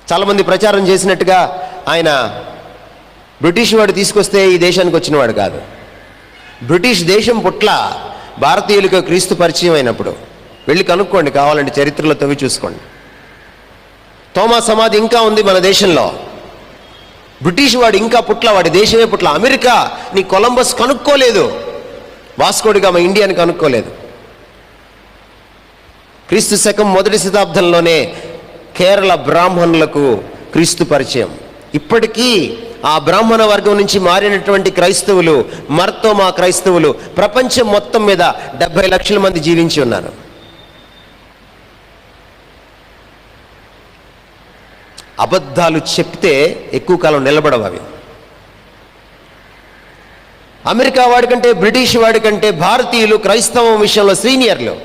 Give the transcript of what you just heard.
చాలామంది ప్రచారం చేసినట్టుగా ఆయన బ్రిటిష్ వాడు తీసుకొస్తే ఈ దేశానికి వచ్చినవాడు కాదు. బ్రిటిష్ దేశం పుట్ల భారతీయులకు క్రీస్తు పరిచయం అయినప్పుడు వెళ్ళి కనుక్కోండి, కావాలంటే చరిత్రలో తవ్వి చూసుకోండి. తోమా సమాధి ఇంకా ఉంది మన దేశంలో. బ్రిటిష్ వాడు ఇంకా పుట్ల, వాడి దేశమే పుట్ల. అమెరికా నీ కొలంబస్ కనుక్కోలేదు, వాస్కోడిగా మా ఇండియాని కనుక్కోలేదు. క్రీస్తు శకం 1వ శతాబ్దంలోనే కేరళ బ్రాహ్మణులకు క్రీస్తు పరిచయం. ఇప్పటికీ ఆ బ్రాహ్మణ వర్గం నుంచి మారినటువంటి క్రైస్తవులు, మర్తోమా క్రైస్తవులు ప్రపంచం మొత్తం మీద 70 లక్షల మంది జీవించి ఉన్నారు. అబద్ధాలు చెప్తే ఎక్కువ కాలం నిలబడవు అవి. అమెరికా వాడికంటే, బ్రిటిష్ వాడికంటే భారతీయులు క్రైస్తవం విషయంలో సీనియర్లు.